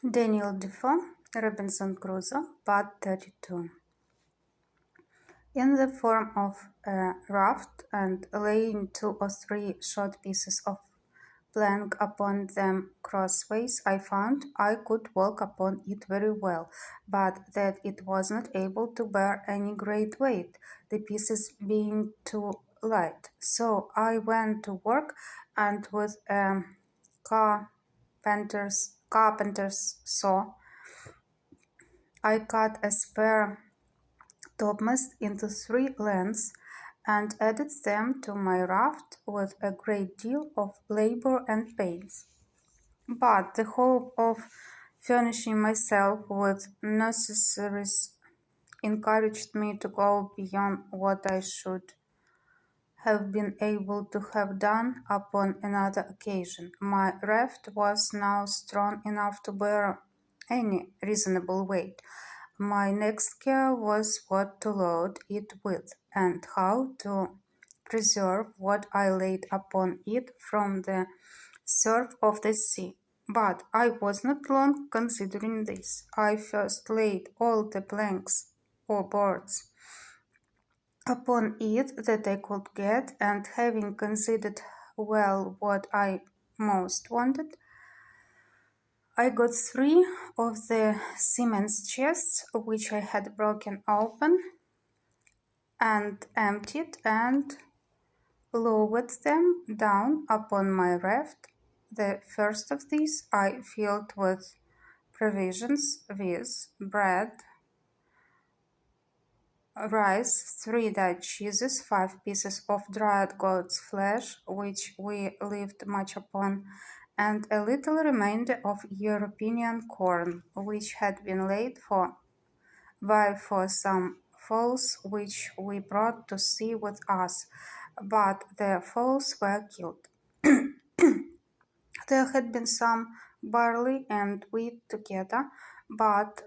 Defoe, Robinson Crusoe, Part 32. In the form of a raft and laying 2 or 3 short pieces of plank upon them crossways, I found I could walk upon it very well, but that it was not able to bear any great weight, the pieces being too light. So I went to work, and with a carpenter's saw, I cut a spare topmast into 3 lengths and added them to my raft with a great deal of labor and pains. But the hope of furnishing myself with necessaries encouraged me to go beyond what I should have been able to have done upon another occasion. My raft was now strong enough to bear any reasonable weight. My next care was what to load it with, and how to preserve what I laid upon it from the surf of the sea. But I was not long considering this. I first laid all the planks or boards upon it that I could get, and having considered well what I most wanted, I got 3 of the seamen's chests, which I had broken open and emptied, and lowered them down upon my raft. The first of these I filled with provisions, viz., bread, rice, 3 Dutch cheeses, 5 pieces of dried goat's flesh, which we lived much upon, and a little remainder of European corn, which had been laid by for some fowls which we brought to sea with us, but the fowls were killed. There had been some barley and wheat together, but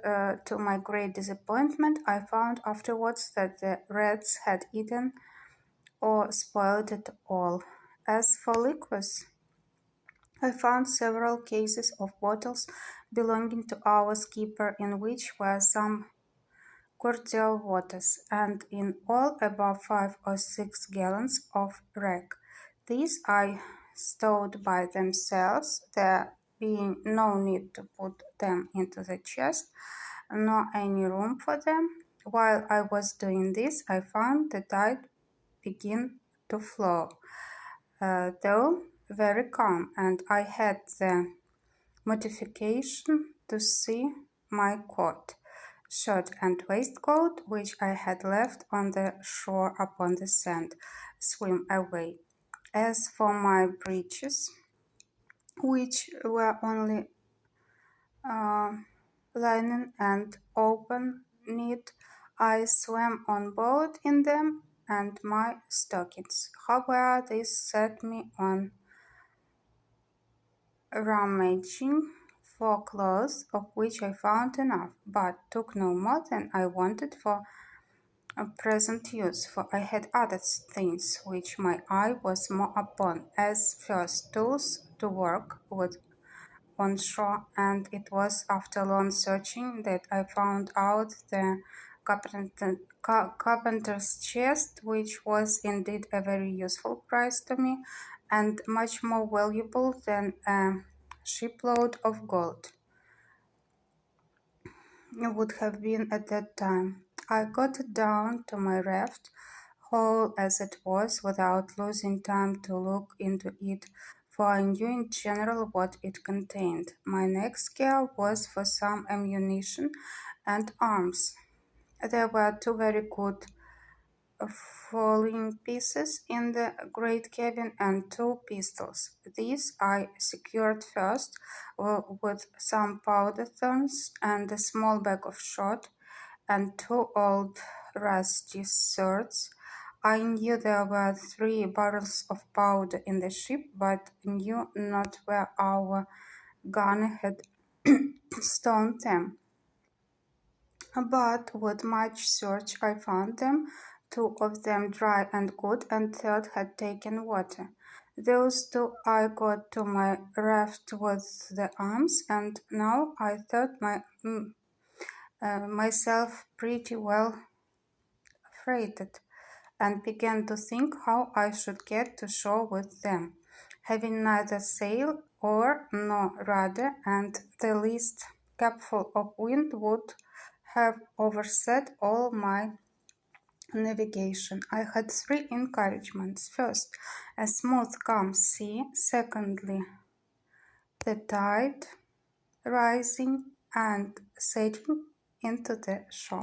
to my great disappointment, I found afterwards that the rats had eaten or spoiled it all. As for liquors, I found several cases of bottles belonging to our skipper, in which were some cordial waters, and in all above 5 or 6 gallons of rack. These I stowed by themselves, there being no need to put them into the chest, nor any room for them. While I was doing this, I found the tide begin to flow, though very calm, and I had the mortification to see my coat, shirt, and waistcoat, which I had left on the shore upon the sand, swim away. As for my breeches, which were only linen and open knit, I swam on board in them, and my stockings. However, this set me on rummaging for clothes, of which I found enough, but took no more than I wanted for a present use, for I had other things which my eye was more upon, as first tools to work with on shore, and it was after long searching that I found out the carpenter's chest, which was indeed a very useful prize to me, and much more valuable than a shipload of gold would have been at that time. I got down to my raft, whole as it was, without losing time to look into it, for I knew in general what it contained. My next care was for some ammunition and arms. There were 2 very good fowling pieces in the great cabin and 2 pistols. These I secured first with some powder thorns and a small bag of shot and 2 old rusty swords. I knew there were 3 barrels of powder in the ship, but knew not where our gunner had stowed them. But with much search I found them, 2 of them dry and good, and 3rd had taken water. Those two I got to my raft with the arms, and now I thought myself pretty well freighted, and began to think how I should get to shore with them, having neither sail or nor rudder, and the least cupful of wind would have overset all my navigation. I had three encouragements. First, a smooth, calm sea. Secondly, the tide rising and setting into the shore.